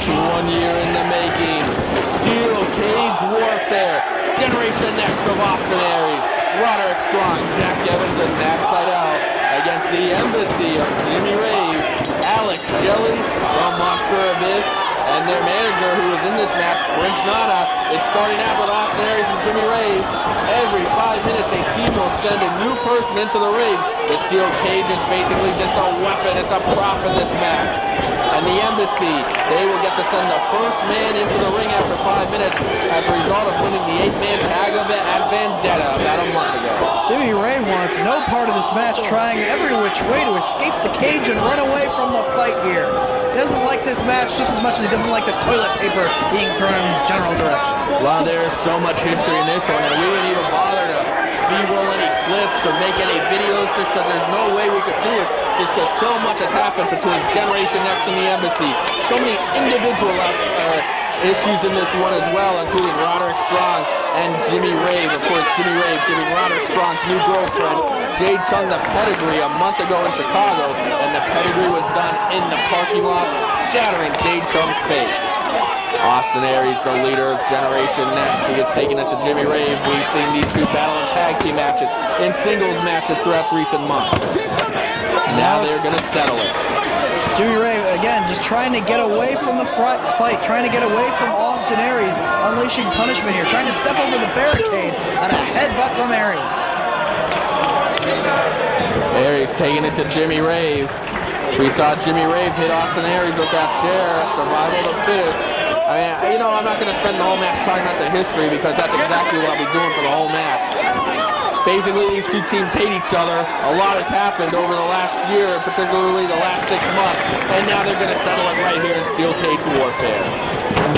match 1 year in the making. Steel cage warfare. Generation Next of Austin Aries, Roderick Strong, Jack Evans, and Matt Seidel against the Embassy of Jimmy Rave, Alex Shelley from Monster Abyss, and their manager who is in this match, Prince Nana. It's starting out with Austin Aries and Jimmy Rave. Every 5 minutes, a team will send a new person into the ring. The steel cage is basically just a weapon. It's a prop in this match. And the Embassy, they will get to send the first man into the ring after 5 minutes as a result of winning the 8-man tag event at Vendetta about a month ago. Jimmy Rave wants no part of this match, trying every which way to escape the cage and run away from the fight here. He doesn't like this match just as much as he doesn't like the toilet paper being thrown in his general direction. Well, there is so much history in this one, and we wouldn't even bother to B-roll any clips or make any videos just because there's no way we could do it, just because so much has happened between Generation Next and the Embassy. So many individual issues in this one as well, including Roderick Strong and Jimmy Rave. Of course, Jimmy Rave giving Roderick Strong's new girlfriend, Jade Chung, the pedigree a month ago in Chicago, and the pedigree was done in the parking lot, shattering Jade Chung's face. Austin Aries, the leader of Generation Next, he is taking it to Jimmy Rave. We've seen these two battle in tag team matches, in singles matches throughout recent months. Now they're going to settle it. Jimmy Rave, again, just trying to get away from the fight, trying to get away from Austin Aries, unleashing punishment here, trying to step over the barricade and a headbutt from Aries. Aries taking it to Jimmy Rave. We saw Jimmy Rave hit Austin Aries with that chair, survival of the fittest. I mean, you know, I'm not going to spend the whole match talking about the history because that's exactly what I'll be doing for the whole match. Basically, these two teams hate each other. A lot has happened over the last year, particularly the last 6 months, and now they're going to settle it right here in Steel Cage Warfare.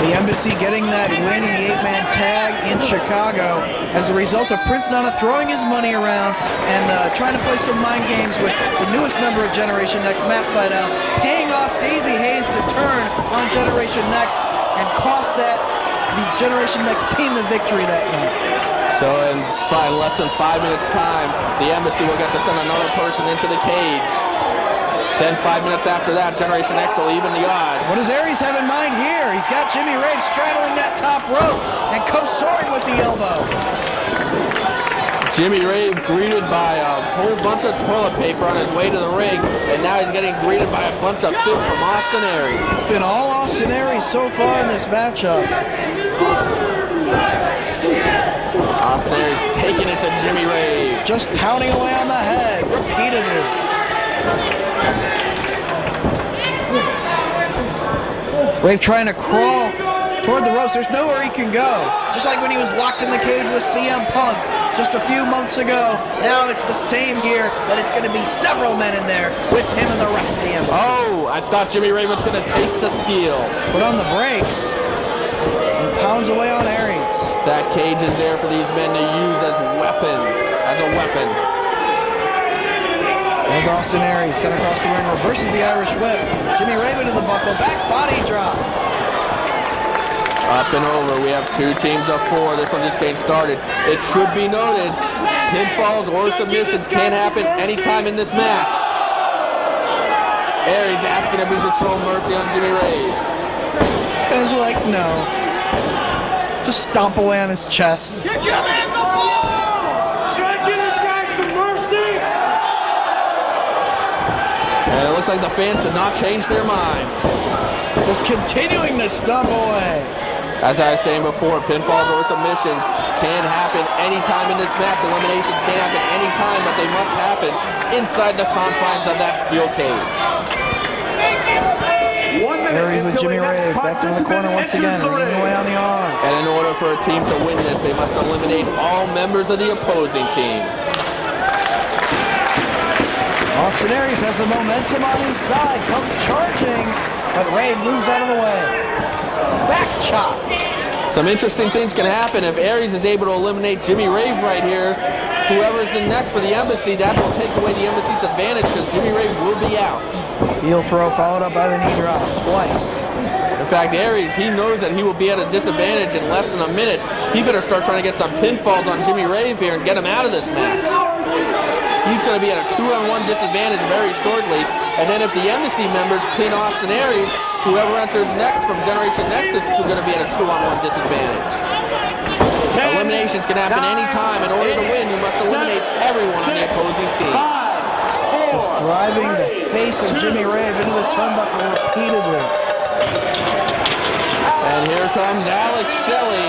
The Embassy getting that win in the 8-man tag in Chicago as a result of Prince Nana throwing his money around and trying to play some mind games with the newest member of Generation Next, Matt Seidel, paying off Daisy Hayes to turn on Generation Next and cost the Generation Next team the victory that night. So in less than 5 minutes time, the Embassy will get to send another person into the cage. Then 5 minutes after that, Generation Next will even the odds. What does Aries have in mind here? He's got Jimmy Rave straddling that top rope and soaring with the elbow. Jimmy Rave greeted by a whole bunch of toilet paper on his way to the ring, and now he's getting greeted by a bunch of filth from Austin Aries. It's been all Austin Aries so far in this matchup. Austin Aries taking it to Jimmy Rave. Just pounding away on the head repeatedly. Rave trying to crawl toward the ropes. There's nowhere he can go. Just like when he was locked in the cage with CM Punk just a few months ago. Now it's the same gear, but it's going to be several men in there with him and the rest of the Embassy. Oh, I thought Jimmy Rave was going to taste the steel. Put on the brakes. And pounds away on Aries. That cage is there for these men to use as a weapon. As Austin Aries sent across the ring, reverses the Irish whip. Jimmy Rave into the buckle, back body drop. Up and over, we have 2 teams of 4. This one just getting started. It should be noted, pinfalls or submissions can happen anytime in this match. Aries asking if we should show mercy on Jimmy Rave. And it's like, no. Just stomp away on his chest. You're giving the ball! Should I give this guy some mercy? And it looks like the fans did not change their mind. Just continuing to stomp away. As I was saying before, pinfalls or submissions can happen anytime in this match. Eliminations can happen anytime, but they must happen inside the confines of that steel cage. Aries with Jimmy Rave, back to the corner once again, leading away on the arm. And in order for a team to win this, they must eliminate all members of the opposing team. Austin Aries has the momentum on his side, comes charging, but Rave moves out of the way. Back chop. Some interesting things can happen if Aries is able to eliminate Jimmy Rave right here. Whoever's in next for the Embassy, that will take away the Embassy's advantage because Jimmy Rave will be out. Heel throw followed up by the knee drop twice. In fact, Aries, he knows that he will be at a disadvantage in less than a minute. He better start trying to get some pinfalls on Jimmy Rave here and get him out of this match. He's going to be at a 2-on-1 disadvantage very shortly. And then if the Embassy members pin Austin Aries, whoever enters next from Generation Next is still going to be at a 2-on-1 disadvantage. Eliminations can happen anytime. In order to win, you must eliminate everyone on the opposing team. Just driving the face of Jimmy Rave into the turnbuckle repeatedly. And here comes Alex Shelley,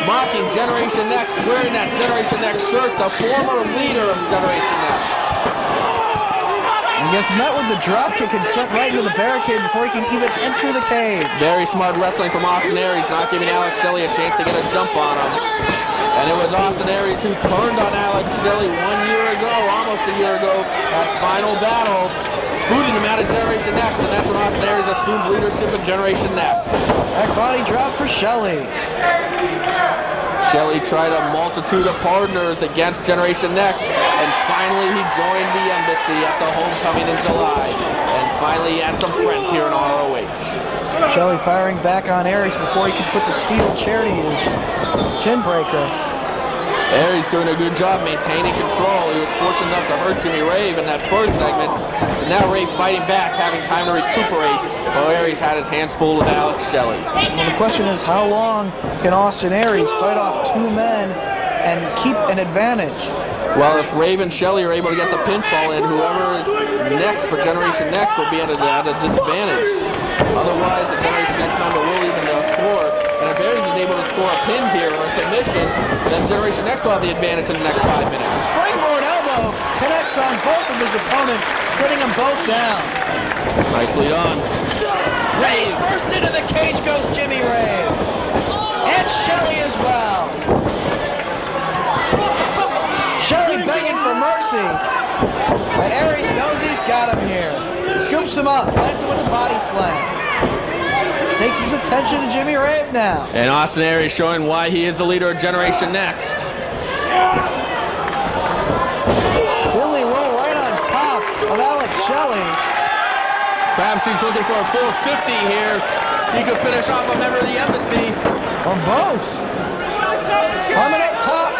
mocking Generation Next, wearing that Generation Next shirt, the former leader of Generation Next. He gets met with the dropkick and sent right into the barricade before he can even enter the cage. Very smart wrestling from Austin Aries, not giving Alex Shelley a chance to get a jump on him. And it was Austin Aries who turned on Alex Shelley 1 year ago, almost a year ago, at Final Battle, booting him out of Generation Next, and that's when Austin Aries assumed leadership of Generation Next. Back body drop for Shelley. Shelley tried a multitude of partners against Generation Next, and finally he joined the Embassy at the homecoming in July. And finally he had some friends here in ROH. Shelley firing back on Aries before he can put the steel chair to use. Chin breaker. Aries doing a good job maintaining control. He was fortunate enough to hurt Jimmy Rave in that first segment. And now Rave fighting back, having time to recuperate, while Aries had his hands full with Alex Shelley. Well, the question is, how long can Austin Aries fight off two men and keep an advantage? Well, if Rave and Shelley are able to get the pinfall in, whoever is next for Generation Next will be at a disadvantage. Otherwise, the Generation Next member will even score. And if Aries is able to score a pin here or a submission, then Generation Next will have the advantage in the next 5 minutes. Springboard elbow connects on both of his opponents, setting them both down. Nicely done. Face first into the cage goes Jimmy Rave. And Shelley as well. Shelley begging for mercy. But Aries knows he's got him here. Scoops him up, plants him with a body slam. Takes his attention to Jimmy Rave now. And Austin Aries showing why he is the leader of Generation Next. Billy roll right on top of Alex Shelley. Perhaps he's looking for a 450 here. He could finish off a member of the Embassy. Or both. Arming up top.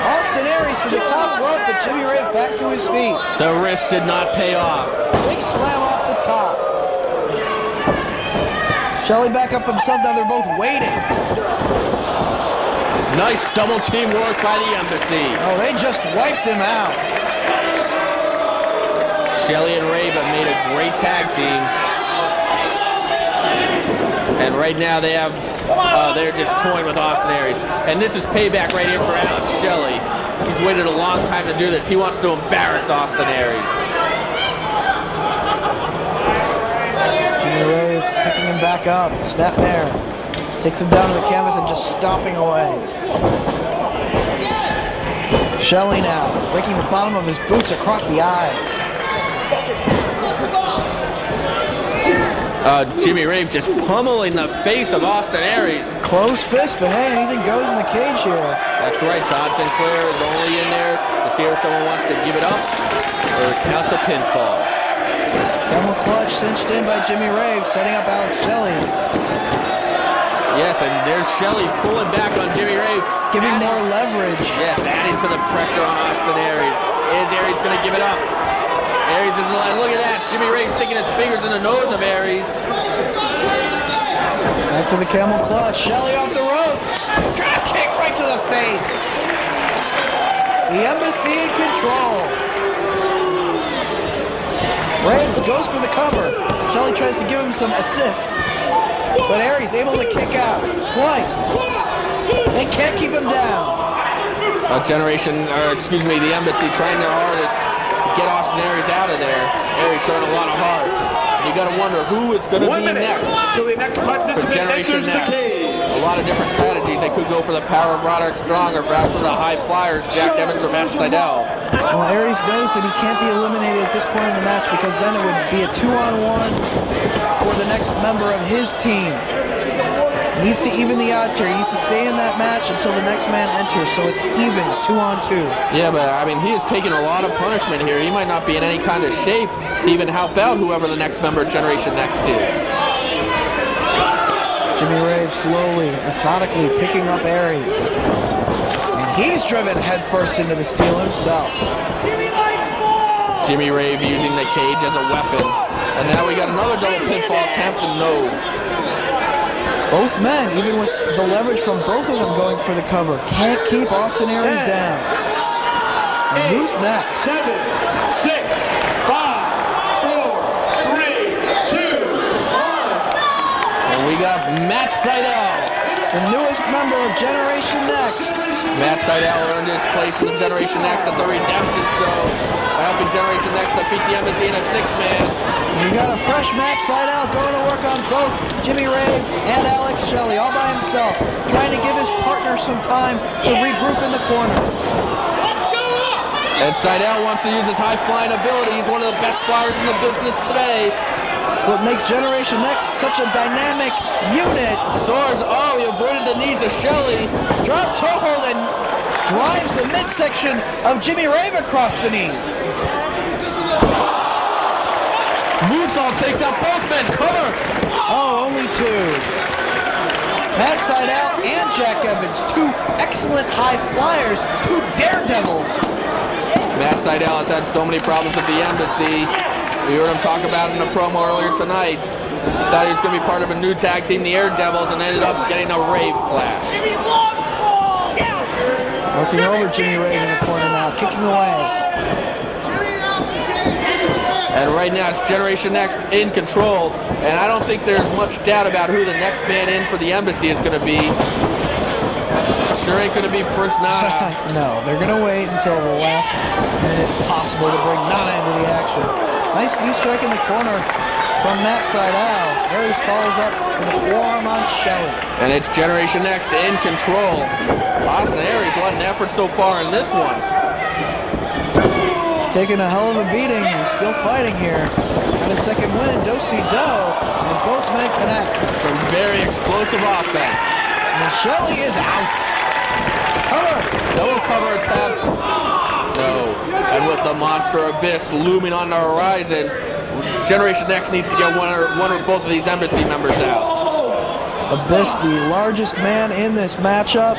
Austin Aries to the top rope, but Jimmy Rave back to his feet. The wrist did not pay off. Big slam off the top. Shelley back up himself, now they're both waiting. Nice double team work by the Embassy. Oh, they just wiped him out. Shelley and Rave have made a great tag team. And right now they have, they're just toying with Austin Aries. And this is payback right here for Alex Shelley. He's waited a long time to do this. He wants to embarrass Austin Aries. Jimmy Rave picking him back up. Snapmare. Takes him down to the canvas and just stomping away. Shelley now, breaking the bottom of his boots across the eyes. Jimmy Rave just pummeling the face of Austin Aries. Close fist, but hey, anything goes in the cage here. That's right, Todd Sinclair is only in there to see if someone wants to give it up or count the pinfalls. Camel clutch cinched in by Jimmy Rave, setting up Alex Shelley. Yes, and there's Shelley pulling back on Jimmy Rave. Giving more leverage. Yes, adding to the pressure on Austin Aries. Is Aries going to give it up? Aries isn't allowed. Look at that. Jimmy Rave sticking his fingers in the nose of Aries. Back to the camel clutch. Shelley off the ropes. Drop kick right to the face. The Embassy in control. Rave goes for the cover. Shelley tries to give him some assist. But Aries able to kick out twice. They can't keep him down. The Embassy trying their hardest to get Austin Aries out of there. Aries showing a lot of heart. And you got to wonder who is going to be next for Generation Next. A lot of different strategies. They could go for the power of Roderick Strong or perhaps for the high flyers, Jack Evans or Matt Sydal. Well, Aries knows that he can't be eliminated at this point in the match because then it would be a 2-on-1 for the next member of his team. He needs to even the odds here. He needs to stay in that match until the next man enters, so it's even 2-on-2. Yeah, but I mean, he has taken a lot of punishment here. He might not be in any kind of shape to even help out whoever the next member of Generation Next is. Jimmy Rave slowly, methodically picking up Aries. And he's driven headfirst into the steel himself. Jimmy Rave using the cage as a weapon. And now we got another double pinfall attempt, and no. Both men, even with the leverage from both of them going for the cover, can't keep Austin Aries down. And who's next? 7, 6, 5, 4, 3, 2, 1. And we got Matt Sydal, the newest member of Generation Next. Matt Sydal earned his place in Generation Next at the Redemption Show by helping Generation Next defeat the Embassy in a 6-man. You got a fresh Matt Sydal going to work on both Jimmy Rave and Alex Shelley all by himself, trying to give his partner some time to regroup in the corner. And Sydal wants to use his high-flying ability. He's one of the best flyers in the business today. That's what makes Generation Next such a dynamic unit. Soars, oh, he avoided the knees of Shelley. Drop toe hold and drives the midsection of Jimmy Rave across the knees. Moonsault takes out both men. Cover. Oh, only two. Matt Sydal and Jack Evans, two excellent high flyers, two daredevils. Matt Sydal has had so many problems with the Embassy. We heard him talk about it in a promo earlier tonight. Thought he was going to be part of a new tag team, the Air Devils, and ended up getting a Rave clash. Working over Jimmy Rave in the corner now, kicking away. And right now it's Generation Next in control, and I don't think there's much doubt about who the next man in for the Embassy is going to be. Sure ain't going to be Prince Nana. No, they're going to wait until the last minute possible to bring Nana into the action. Nice knee strike in the corner from Matt Sydal. Aries follows up with a forearm on Shelley. And it's Generation Next in control. Austin Aries, what an effort so far in this one. Taking a hell of a beating. He's still fighting here. Got a second win, do-si-do, and both men connect. Some very explosive offense. And Shelley is out. Cover. No cover attempt. No. And with the Monster Abyss looming on the horizon, Generation Next needs to get one or both of these Embassy members out. Abyss, the largest man in this matchup,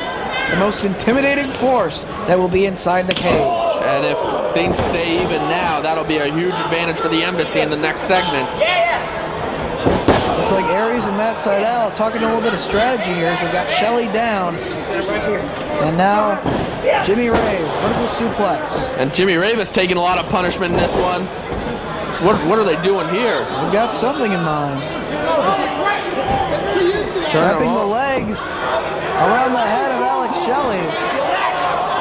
the most intimidating force that will be inside the cage. And if things stay even now, that'll be a huge advantage for the Embassy in the next segment. Looks like Aries and Matt Sydal talking a little bit of strategy here as they've got Shelley down. And now Jimmy Rave, vertical suplex. And Jimmy Rave is taking a lot of punishment in this one. What are they doing here? They've got something in mind. Trapping the legs around the head of Alex Shelley.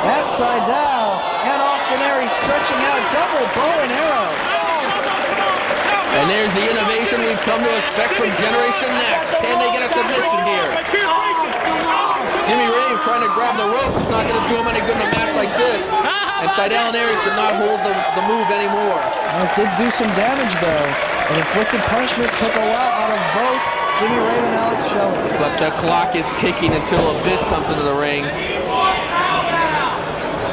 Matt Sydal and Austin Aries stretching out double bow and arrow. And there's the innovation we've come to expect from Generation Next. Can they get a submission here? Jimmy Rave trying to grab the ropes. It's not going to do him any good in a match like this. And Sydal and Aries could not hold the move anymore. It did do some damage though. And inflicted punishment took a lot out of both Jimmy Rave and Alex Shelley. But the clock is ticking until Abyss comes into the ring.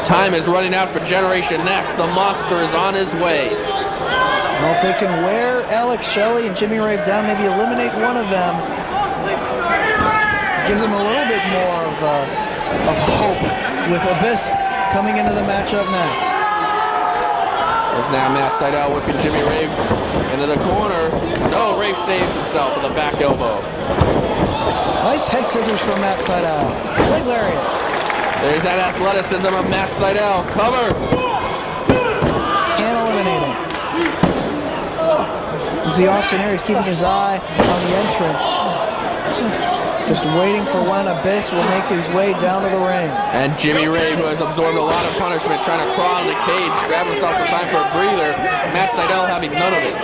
Time is running out for Generation Next. The monster is on his way. Well, if they can wear Alex Shelley and Jimmy Rave down, maybe eliminate one of them, gives them a little bit more of hope with Abyss coming into the matchup next. There's now Matt Sydal whipping Jimmy Rave into the corner. No, Rave saves himself with a back elbow. Nice head scissors from Matt Sydal. Leg lariat. There's that athleticism of Matt Sydal. Cover. Can't eliminate him. You see Austin Aries keeping his eye on the entrance. Just waiting for when Abyss will make his way down to the ring. And Jimmy Rave, who has absorbed a lot of punishment, trying to crawl in the cage, grab himself some time for a breather. Matt Sydal having none of it.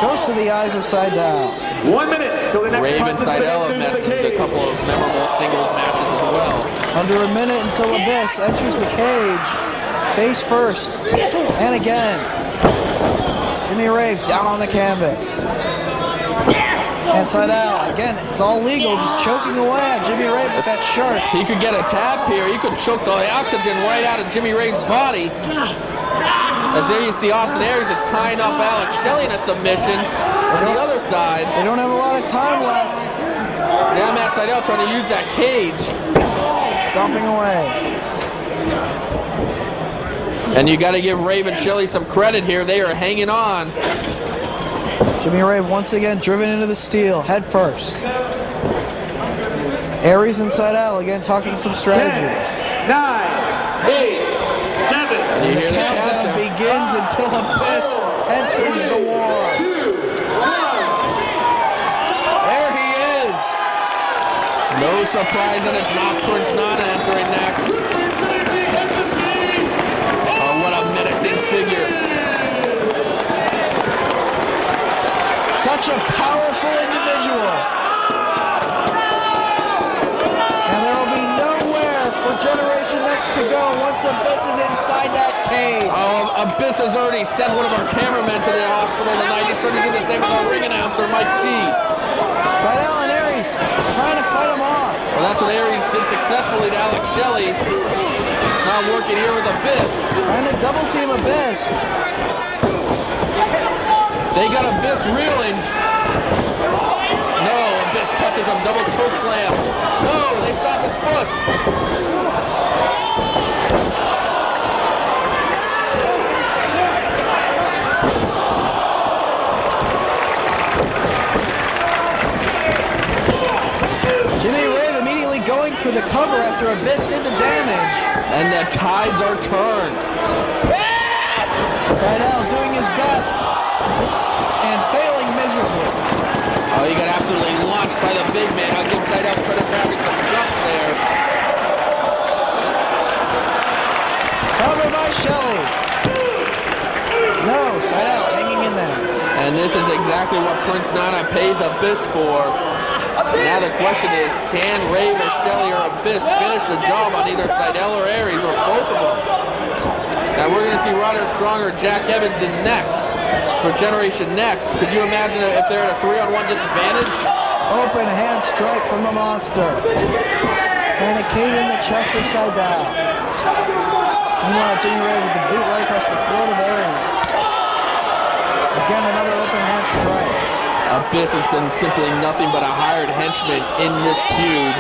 Goes to the eyes of Sydal. 1 minute till the next Rave and Sydal have met in a couple of memorable singles matches as well. Under a minute until Abyss enters the cage. Face first. And again. Jimmy Rave down on the canvas. And Sydal, again, it's all legal, just choking away at Jimmy Rave with that shirt. He could get a tap here. He could choke the oxygen right out of Jimmy Rave's body. As there you see Austin Aries is tying up Alex Shelley in a submission. On the other side, They don't have a lot of time left. now Matt Sydal trying to use that cage. Stomping away. And you got to give Rave and Shelley some credit here. They are hanging on. Jimmy Rave once again driven into the steel, head first. Aries and Seidel again talking some strategy. 10, 9, 8, 7. And you The hear the countdown begins until Abyss enters the war. 2, 1. There he is. No surprise that it's not Prince Nana entering next. Oh, what a menacing figure. Such a powerful individual. And there will be nowhere for Generation Next to go once Abyss is inside that cage. Oh, Abyss has already sent one of our cameramen to the hospital tonight. He's trying to do the same with our ring announcer, Mike G. Seidel and Aries trying to fight him off. Well, that's what Aries did successfully to Alex Shelley. Now working here with Abyss. Trying to double team Abyss. They got Abyss reeling. No, Abyss catches him, double choke slam. No, they stop his foot. Jimmy Rave immediately going for the cover after Abyss did the damage. And the tides are turned. Seidel doing his best and failing miserably. Oh, he got absolutely launched by the big man. I'll give Seidel credit for having some guts there. Cover by Shelley. No, Seidel hanging in there. And this is exactly what Prince Nana pays Abyss for. Now the question is, can Rave or Shelley or Abyss finish the job on either Seidel or Aries or both of them? Now we're going to see Roderick Strong or Jack Evans in next for Generation Next. Could you imagine if they're at a 3-on-1 disadvantage? Open hand strike from the monster. Trying to cave in the chest of Seidel. Meanwhile, Jimmy Rave with the boot right across the throat of Aries. Again, another open hand strike. Abyss has been simply nothing but a hired henchman in this feud.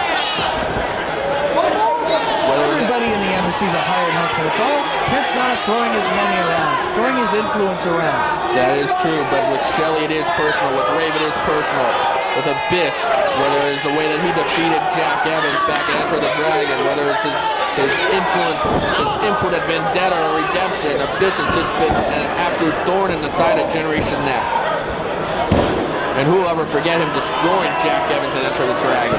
Everybody in the embassy is a hired henchman. It's all Prince Nana throwing his money around, throwing his influence around. That is true, but with Shelley it is personal, with Rave it is personal. With Abyss, whether it's the way that he defeated Jack Evans back in Enter the Dragon, whether it's his influence, his input at Vendetta or Redemption, Abyss has just been an absolute thorn in the side of Generation Next. And who will ever forget him destroying Jack Evans at Enter the Dragon?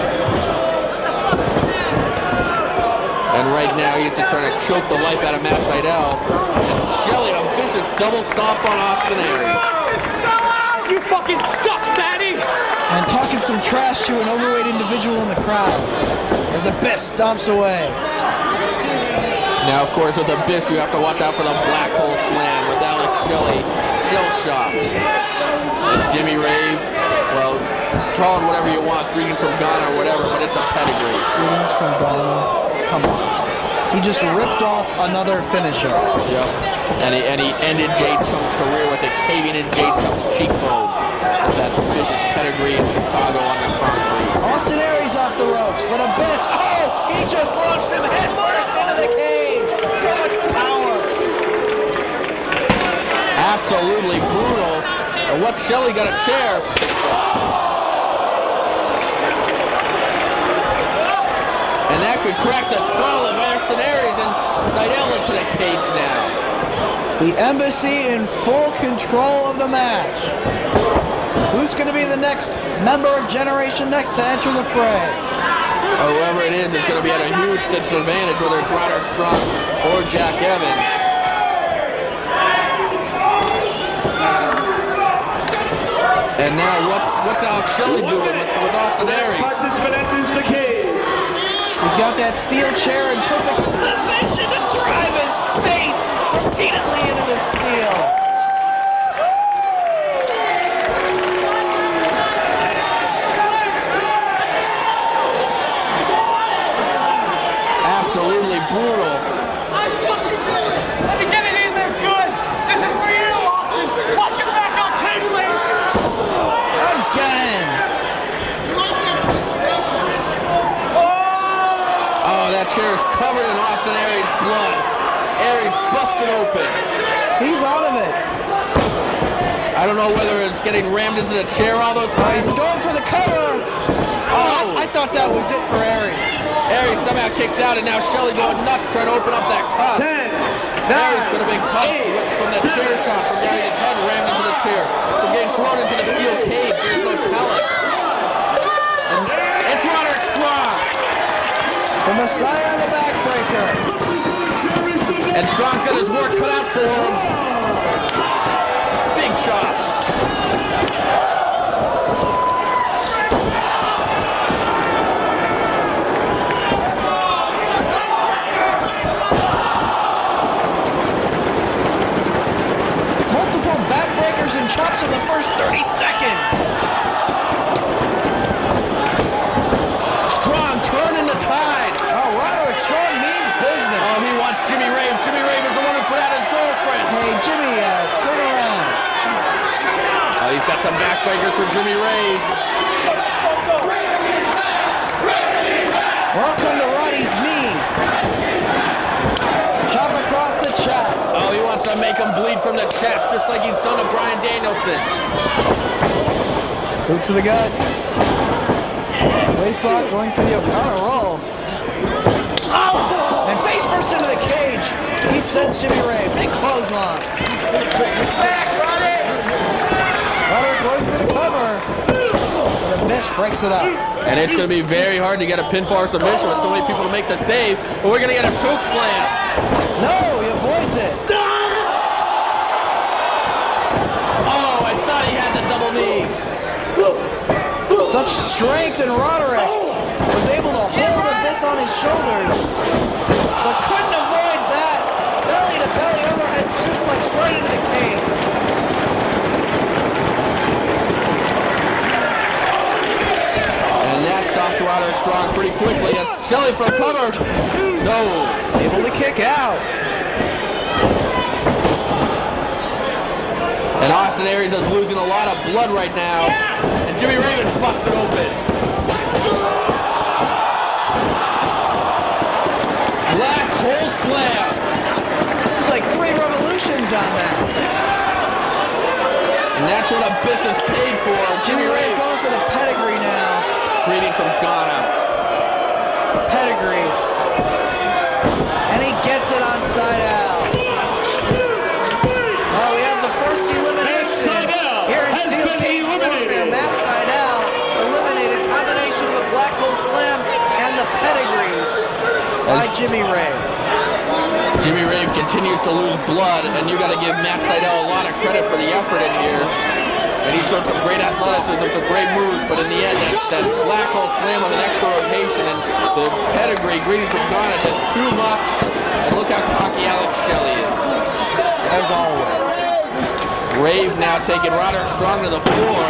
And right now he's just trying to choke the life out of Matt Seidel. And Shelley, a vicious double stomp on Austin Aries. You fucking suck, Daddy! And talking some trash to an overweight individual in the crowd as Abyss stomps away. Now, of course, with Abyss, you have to watch out for the black hole slam with Alex Shelley, shell shock. And Jimmy Rave, well, call it whatever you want, greetings from Ghana or whatever, but it's a pedigree. Greetings from Ghana. Come on. He just ripped off another finisher. Yep. And he ended Jade Chunk's career with a caving in Jade Chunk's cheekbone. That vicious pedigree in Chicago on the concrete. Austin Aries off the ropes, but Abyss, oh, he just launched him headfirst into the cage. So much power. Absolutely brutal. And what, Shelley got a chair. And that could crack the skull of Austin Aries and Seidel into the cage now. The Embassy in full control of the match. Who's going to be the next member of Generation Next to enter the fray? Whoever it is going to be at a huge disadvantage, whether it's Roderick Strong or Jack Evans. And now what's Alex Shelley doing with Austin Aries? Participant enters the cage. He's got that steel chair in perfect position to drive his face repeatedly into the steel. Absolutely brutal. Let me get it in there good. This is for you, Austin. Watch it back on tape later. Again. Oh, that chair is covered in Austin Aries' blood. Aries busted open. He's out of it. I don't know whether it's getting rammed into the chair all those times. He's going for the cover. Oh, I thought that was it for Aries. Aries somehow kicks out, and now Shelley going nuts trying to open up that cuff. Aries got a big cuff from that chair shot, from getting his head rammed into the chair, from getting thrown into the steel cage. There's no telling. And it's Roderick Strong. The Messiah and the backbreaker. And Strong's got his work cut out for him. Big shot. Multiple backbreakers and chops in the first 30 seconds. Strong turning the tide. Oh, Roderick Strong means business. Oh, he wants Jimmy Rave. Jimmy Rave is the one who put out his girlfriend. Hey, Jimmy, turn around. Oh, he's got some backbreakers for Jimmy Rave. Welcome to Roddy's knee. Chop across the chest. Oh, he wants to make him bleed from the chest, just like he's done to Bryan Danielson. Boot to the gut. Waistlock going for the O'Connor roll. And face first into the cage. He sends Jimmy Rave. Big clothesline. Roderick going for the cover. But a miss breaks it up. And it's going to be very hard to get a pinfall or submission with so many people to make the save, but we're going to get a choke slam. No, he avoids it. Oh, I thought he had the double knees. Such strength in Roderick. Was able to hold Abyss on his shoulders, but couldn't avoid that. Belly to belly overhead suplex right into the cage. And that stops Roderick Strong pretty quickly as Shelley for a cover. No. Able to kick out. And Austin Aries is losing a lot of blood right now. And Jimmy Rave is busted open. Black hole slam. There's like 3 revolutions on that. And that's what Abyss is paid for. Jimmy Rave going for the pedigree now. Creating some Ghana. Pedigree. And he gets it on side out. Oh, we have the first elimination here in Steel Cage Warfare. Matt Sydal eliminated combination with Black Hole Slam and the pedigree by Jimmy Rave. Jimmy Rave continues to lose blood, and you got to give Matt Sydal a lot of credit for the effort in here. And he showed some great athleticism, some great moves, but in the end, that Black Hole Slam on an extra rotation and the pedigree, greetings from Ghana, just too much. And look how cocky Alex Shelley is. As always. Rave now taking Roderick Strong to the floor.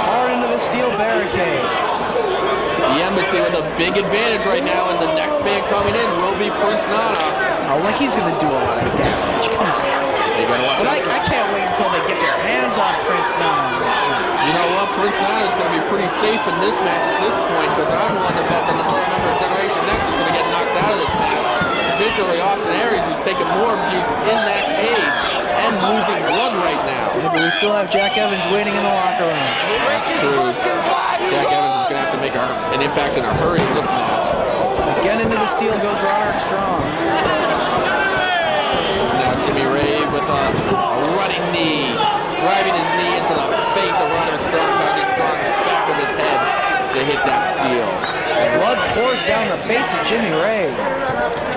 Hard into the steel barricade. The Embassy with a big advantage right now, and the next man coming in will be Prince Nana. Oh, like he's going to do a lot of damage. Come on. You gotta watch But out. I can't wait until they get their hands on Prince Nana in this match. You know what? Prince Nana is going to be pretty safe in this match at this point, because I'm willing to bet that another member of Generation Next is going to get knocked out of this match. Particularly Austin Aries, who's taking more abuse in that cage and losing blood right now. Yeah, but we still have Jack Evans waiting in the locker room. That's true. Jack Evans is going to have to make an impact in a hurry in this match. Again into the steel goes Roderick Strong. Now Jimmy Rave with a running knee, driving his knee into the face of Roderick Strong, causing Strong's back of his head to hit that steel. Blood pours down the face of Jimmy Rave.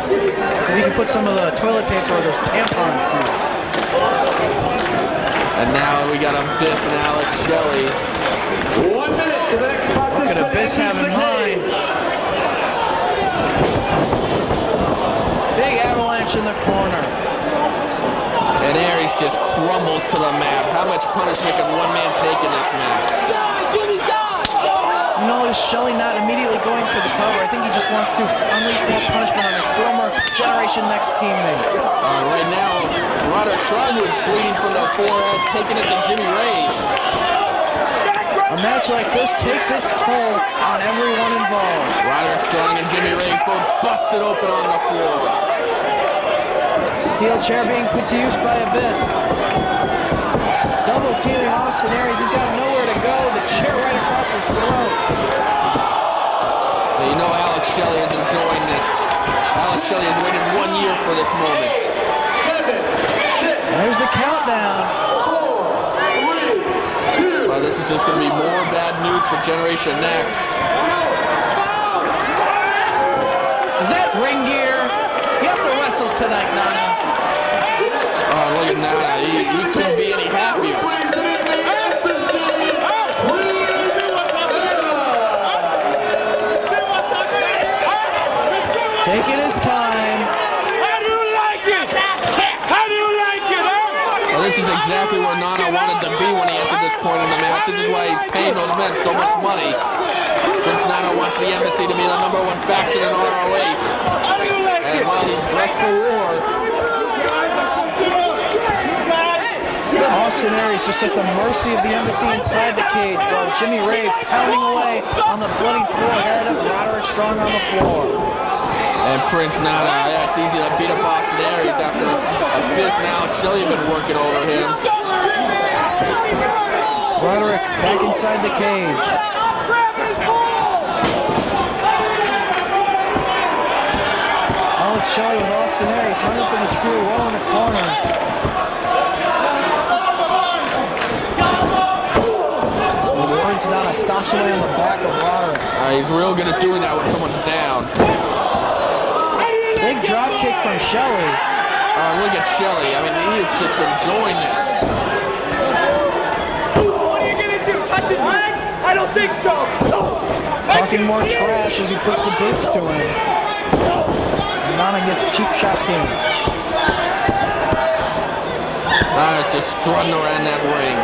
So we can put some of the toilet paper or those tampons to use. And now we got Abyss and Alex Shelley. 1 minute for the next What could participant. Abyss have in mind? Big avalanche in the corner. And Aries just crumbles to the mat. How much punishment can one man take in this match? You know, is Shelley not immediately going for the cover? I think he just wants to unleash more punishment on his former Generation Next teammate. Right now, Roderick Strong, who is bleeding from the forehead, taking it to Jimmy Rave. A match like this takes its toll on everyone involved. Roderick Strong and Jimmy Rave both busted open on the floor. Steel chair being put to use by Abyss. Double teaming Austin Aries. He's got nowhere to go. The chair right across his throat. Yeah, you know Alex Shelley is enjoying this. Alex Shelley has waited 1 year for this moment. There's the countdown. This is just going to be more bad news for Generation Next. Is that ring gear? You have to wrestle tonight, Nana. Oh, look at Nana. He couldn't be any happier. Taking his time. How do you like it? How do you like it, huh? Well, this is exactly where Nana wanted to be when he entered this point in the match. This is why he's paying those men so much money. Prince Nana wants the Embassy to be the #1 faction in ROH. How do you like And it? while he's dressed for war, Austin Aries just at the mercy of the Embassy inside the cage while Jimmy Ray pounding away on the bloodied forehead of Roderick Strong on the floor. and Prince Nana, yeah, it's easy to beat up Austin Aries after Abyss and Alex Shelley have been working over him. Roderick back inside the cage. Alex Shelley with Austin Aries hunting for the true wall in the corner. As Prince Nana stomps away on the back of Roderick. He's real good at doing that when someone's down. Big drop kick from Shelley. Look at Shelley. I mean, he is just enjoying this. What are you gonna do? Touch his leg? I don't think so. Talking more trash as he puts the boots to him. And Nana gets cheap shots in. Nana's just strutting around that ring.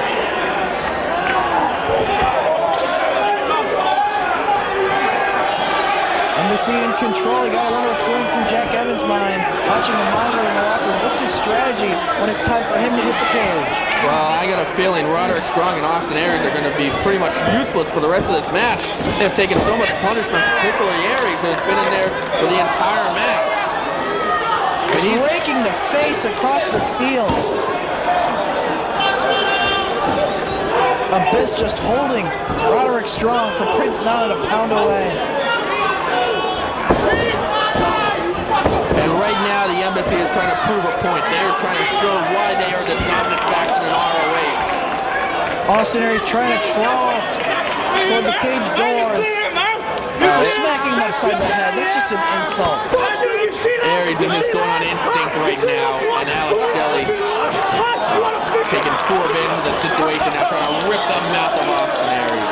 Embassy in control. You gotta wonder what's going through Jack Evans' mind. Watching the monitor in the locker room. What's his strategy when it's time for him to hit the cage? Well, I got a feeling Roderick Strong and Austin Aries are going to be pretty much useless for the rest of this match. They've taken so much punishment, particularly Aries, who's been in there for the entire match. But He's raking the face across the steel. Abyss just holding Roderick Strong for Prince Nana to pound away. And right now, the Embassy is trying to prove a point. They are trying to show why they are the dominant faction in ROH. Austin Aries trying to crawl toward the cage doors. Smacking him upside the head. That's just an insult. Aries is just going on instinct right now, and Alex Shelley taking full advantage of the situation, now trying to rip the mouth of Austin Aries.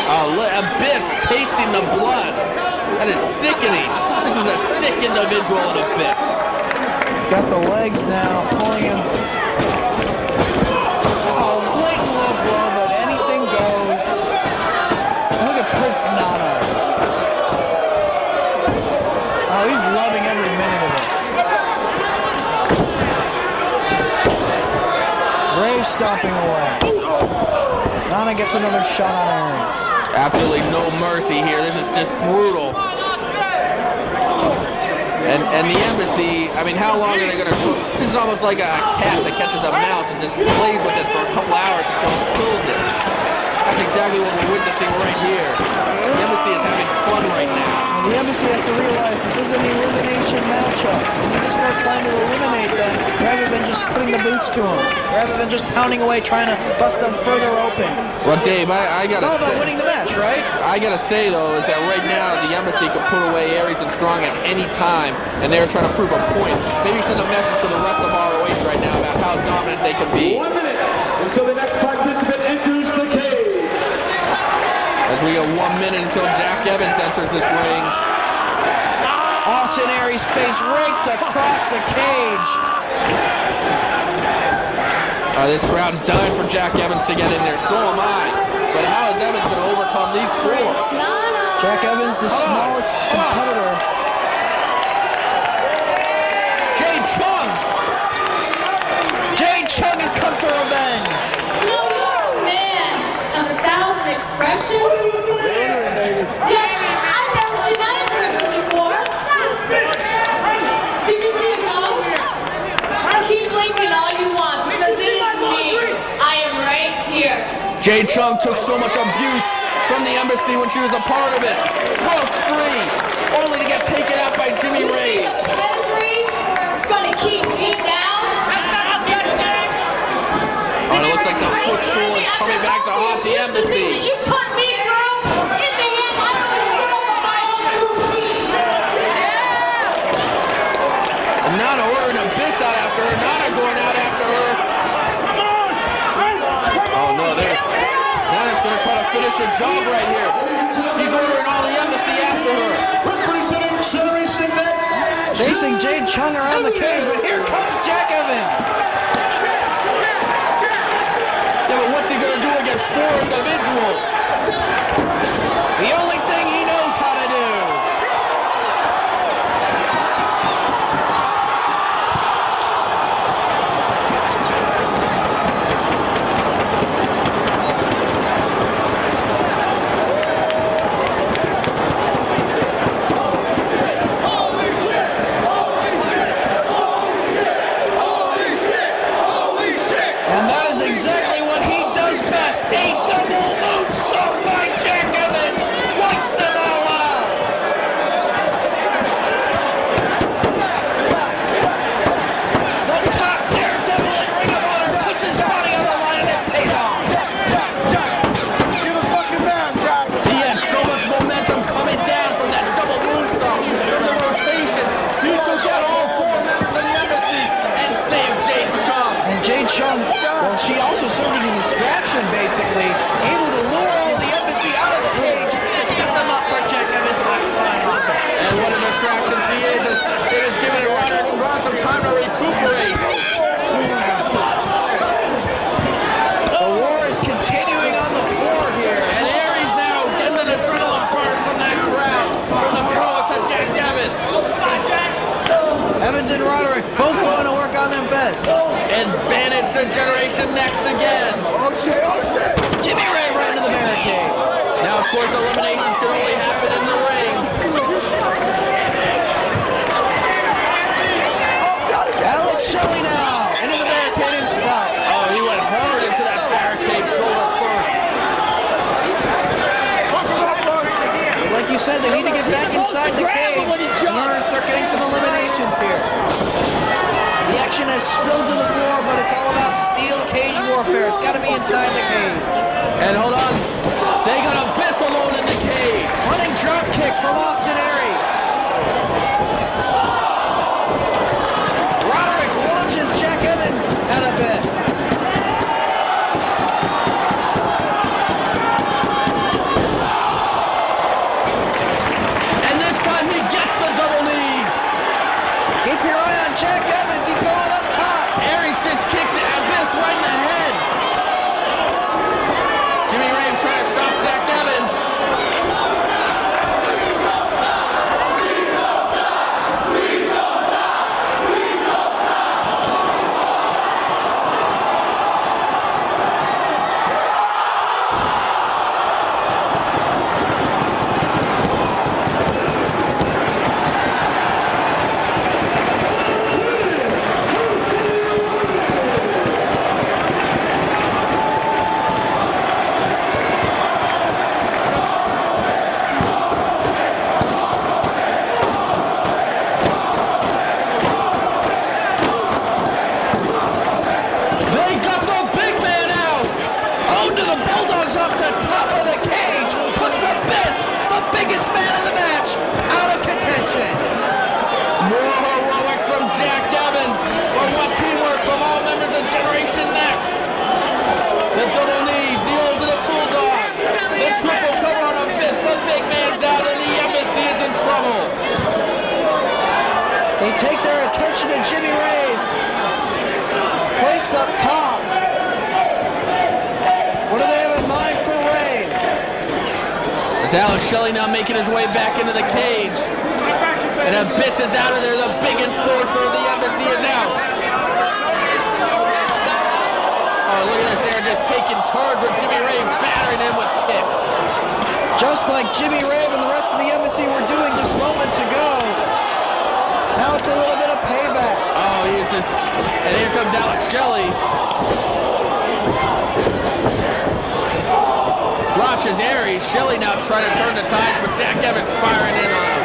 Oh, look, Abyss tasting the blood. That is sickening. This is a sick individual in Abyss. Got the legs now, pulling him. Oh, blatant low blow, but anything goes. And look at Prince Nana. Oh, he's loving every minute of this. Rave stomping away. Nana gets another shot on Aries. Absolutely no mercy here. This is just brutal. And the Embassy, I mean, how long are they going to... This is almost like a cat that catches a mouse and just plays with it for a couple hours until it kills it. That's exactly what we're witnessing right here. The Embassy is having fun right now. The Embassy has to realize this is an elimination matchup. They need to start trying to eliminate them rather than just putting the boots to them. Rather than just pounding away trying to bust them further open. Well, Dave, I It's gotta all about say... winning the match, right? I gotta say, though, is that right now the Embassy could put away Aries and Strong at any time, and they're trying to prove a point. Maybe send a message to the rest of ROH right now about how dominant they can be. 1 minute until the next participant enters the cage. As we get 1 minute until Jack Evans enters this ring. Austin Aries' face raked across the cage. This crowd's dying for Jack Evans to get in there. So am I. But how is Evans going to overcome these four? Jack Evans, the smallest competitor. Jay Chung! Jay Chung has come for revenge. Man of 1,000 expressions. Yeah, I Jade Chung took so much abuse from the embassy when she was a part of it. Broke free, only to get taken out by Jimmy Rave. It's gonna keep me down. Oh, it looks like the footstool is coming back to haunt the embassy. You put me through. In the end, I don't know. And Nana ordering Abyss out after her. Nana going out after her. Oh no, Nana's gonna try to finish her job right here. He's ordering all the embassy after her. Representing Generation Next. Facing Jade Chung around the cage, but here comes Jack Evans. Yeah, but what's he gonna do against 4 individuals? The only thing he knows how to do. And that is exactly what he does best. A double moonsault by Jack Evans. Wipes them all out. The top daredevil in Ring of Honor puts his body on the line and it pays off. He had so much momentum coming down from that double moonsault, from the rotations. He took out all 4 members of the embassy and saved Jade Chung. And Jade Chung, well, she also served as a distraction, basically, able to lure all the embassy out of the cage to set them up for Jack Evans' high-flying offense. And what a distraction she is it has given Roderick Strong some time to recuperate. The war is continuing on the floor here. And Aries now getting an adrenaline burst from that crowd, from the pro to Jack Evans. Evans and Roderick both going to work on their best. Advantage to Generation Next again. Jimmy Ray right into the barricade. Now, of course, eliminations can only happen in the ring. Alex Shelley now into the barricade himself. Oh, he went hard into that barricade shoulder first. Like you said, they need to get back inside the cage in order to start getting some eliminations here. The action has spilled to the floor, but it's all about steel cage warfare. It's got to be inside the cage. And hold on, they got Abyss alone in the cage. Running drop kick from Austin Aries. Roderick launches Jack Evans at Abyss. And this time he gets the double knees. Keep your eye on Jack Evans. He's going up top. Aries just kicked the Abyss right in the head. Jimmy Rave trying to stop Jack Evans. take their attention to Jimmy Ray, placed up top. What do they have in mind for Ray? It's Alex Shelley now making his way back into the cage. And Abyss is out of there. The big enforcer of the embassy is out. Oh, look at this. They're just taking turns with Jimmy Ray battering him with kicks. Just like Jimmy Ray and the rest of the embassy were doing just moments ago. Now it's a little bit of payback. Oh, he's just... And here comes Alex Shelley. Watches Aries. Shelley now trying to turn the tides, but Jack Evans firing in on him.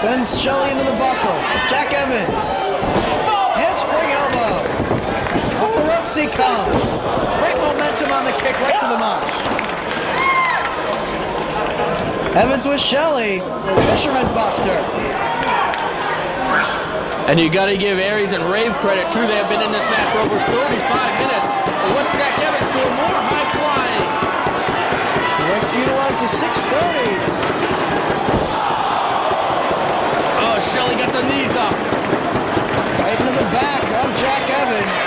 Sends Shelley into the buckle. Jack Evans. Handspring elbow. Off the ropes he comes. Great momentum on the kick right to the mosh. Evans with Shelley. Fisherman buster. And you got to give Aries and Rave credit too. They have been in this match for over 35 minutes. But what's Jack Evans doing? More high flying. Let's utilize the 630. Oh, Shelley got the knees up. Right into the back of Jack Evans.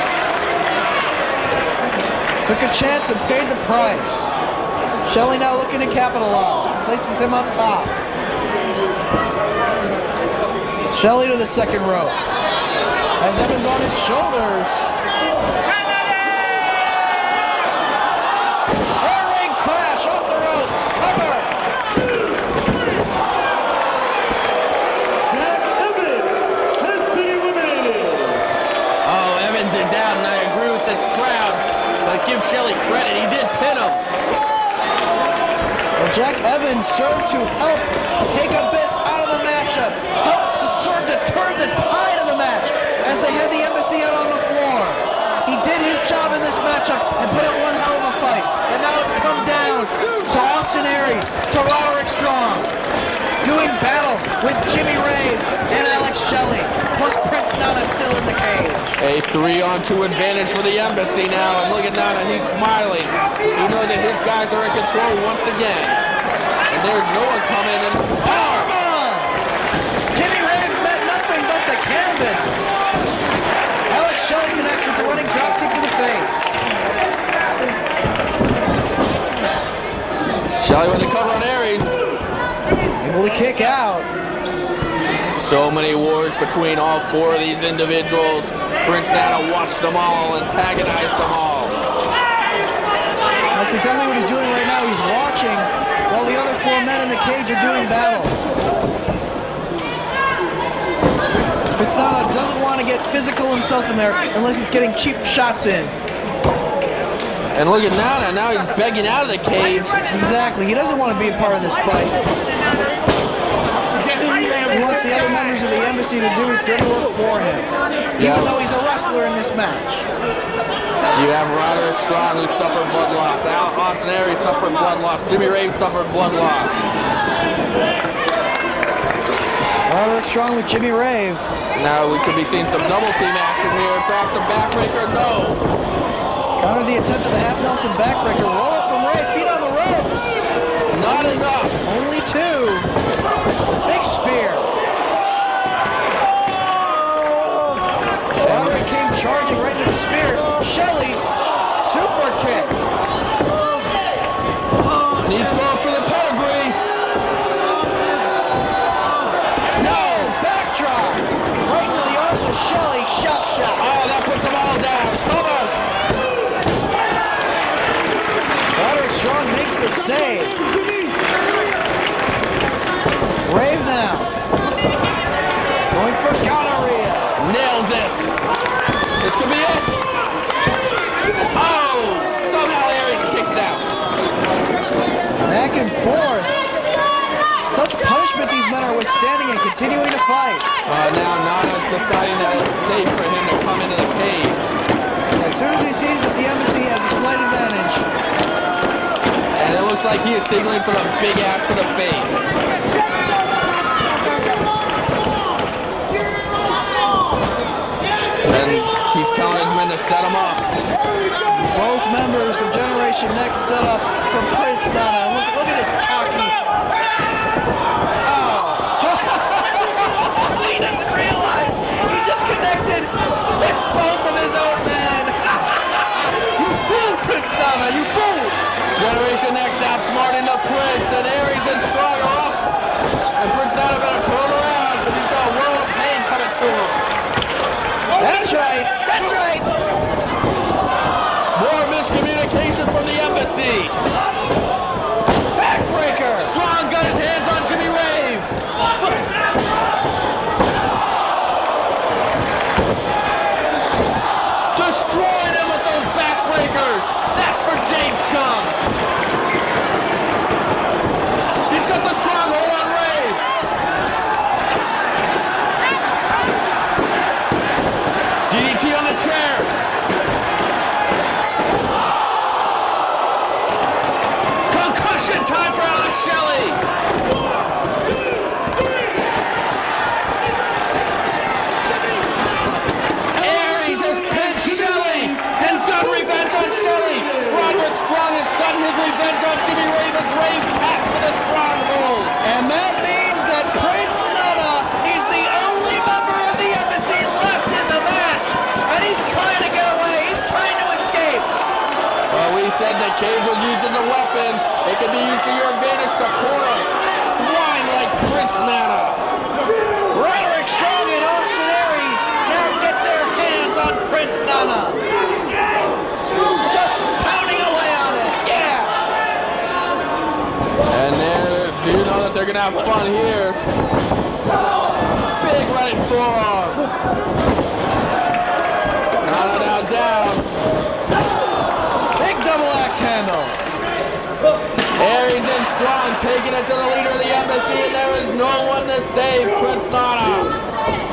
Took a chance and paid the price. Shelley now looking to capitalize. Places him up top. Shelley to the second rope. Has Evans on his shoulders. Air ring crash off the ropes. Cover. Jack Evans has been eliminated. Oh, Evans is out, and I agree with this crowd. But give Shelley credit. He did pin him. Well, Jack Evans served to help take Abyss out of the matchup. Helped serve to turn the tide of the match as they had the embassy out on the floor. He did his job in this matchup and put up one hell of a fight. And now it's come down to Austin Aries, to Roderick Strong, doing battle with Jimmy Rave and Alex Shelley. Plus Prince Nana still in the cage. A 3-on-2 advantage for the embassy now. And look at Nana, he's smiling. He knows that his guys are in control once again. And there's no one coming in. Oh! Jimmy Rave met nothing but the canvas. Alex Shelley connects with the running drop kick to the face. Shelley with the cover on Aries. Able to kick out. So many wars between all four of these individuals. Prince Nana watched them all, antagonized them all. That's exactly what he's doing right now. He's watching while the other four men in the cage are doing battle. Prince Nana doesn't want to get physical himself in there unless he's getting cheap shots in. And look at Nana, now he's begging out of the cage. Exactly, he doesn't want to be a part of this fight. He wants the other members of the embassy to do his dirty work for him, even though he's a wrestler in this match. You have Roderick Strong, who suffered blood loss. Austin Aries suffered blood loss. Jimmy Rave suffered blood loss. Roderick Strong with Jimmy Rave. Now we could be seeing some double team action here. Perhaps a backbreaker, no. Counter the attempt of the half Nelson backbreaker. Roll up from Rave, feet on the ropes. Not enough. Only two. Big spear. Roderick came charging right into the spear. Shelley, super kick. And he's going for the pedigree. No, backdrop. Right into the arms of Shelley. Shot. Oh, that puts them all down. Cover. Roderick Strong makes the save. Rave now. Going for gonorrhea. Nails it. This could be it. Oh, somehow Aries kicks out. Back and forth. Such punishment these men are withstanding and continuing to fight. Now Nana's deciding that it's safe for him to come into the cage. As soon as he sees that the embassy has a slight advantage. And it looks like he is signaling for the big ass to the face. And he's telling his men to set him up. Both members of Generation Next set up for Prince Nana. Look at this cocky. Oh. He doesn't realize he just connected with both of his own men. You fool, Prince Nana, you fool. Generation Next outsmarting the Prince, and Aries and Strong are up. And Prince Nana better turn around because he's got a world of pain coming to him. That's right. More miscommunication from the embassy. Backbreaker. Strong got his hands on Jimmy Rave. Destroying him with those backbreakers. That's for Jade Cho. revenge on Jimmy Rave as Rave taps to the stronghold. And that means that Prince Nana is the only member of the embassy left in the match. And he's trying to get away. He's trying to escape. Well, we said the cage was used as a weapon. It can be used to your advantage to corner swine like Prince Nana. Roderick Strong and Austin Aries now get their hands on Prince Nana. Just pounding away on it. Yeah. And do you know that they're going to have fun here? Big running forearm. Nana now down. Big double axe handle. Aries and Strong taking it to the leader of the embassy, and there is no one to save Prince Nana.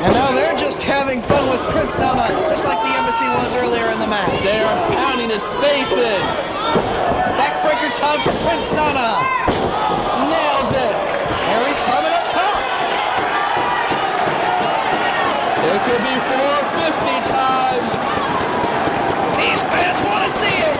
And now they're just having fun with Prince Nana, just like the embassy was earlier in the match. They are pounding his face in. Backbreaker time for Prince Nana. Nails it. Aries climbing up top. It could be 450 time. These fans want to see it.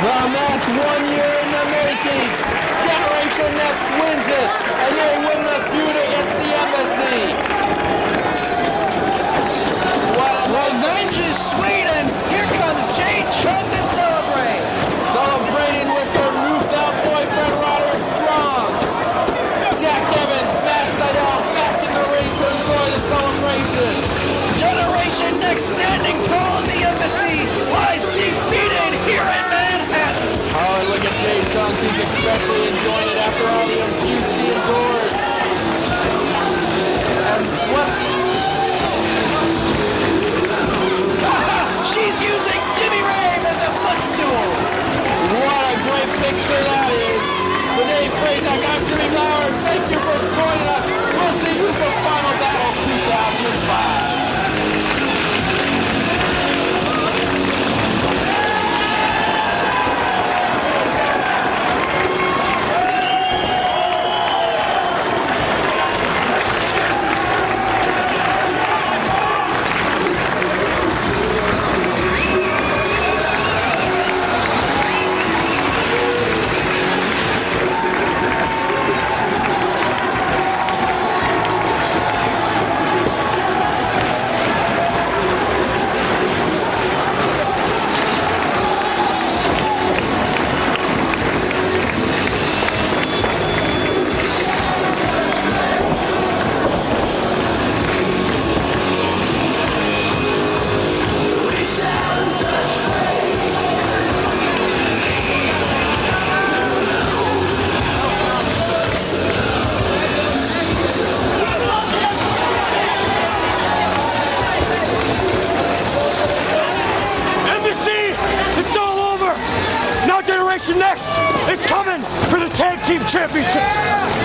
The match 1 year in the making. Generation Next wins it, and they win the feud against the embassy. Revenge is sweet, and here comes Jade Chung to celebrate. Celebrating with their roofed-out boyfriend Roderick Strong. Jack Evans, Matt Seidel back in the ring to enjoy the celebration. Generation Next standing tall in the embassy lies defeated here in Manhattan. Oh, and look at Jade Chung. She's especially enjoying it after all the abuse she endured. And what? She's using Jimmy Rave as a footstool. What a great picture that is. For Dave Prazak, I'm Jimmy Lauer. Thank you for joining us. We'll see you for Final Battle 2005. Next, it's coming for the tag team championships.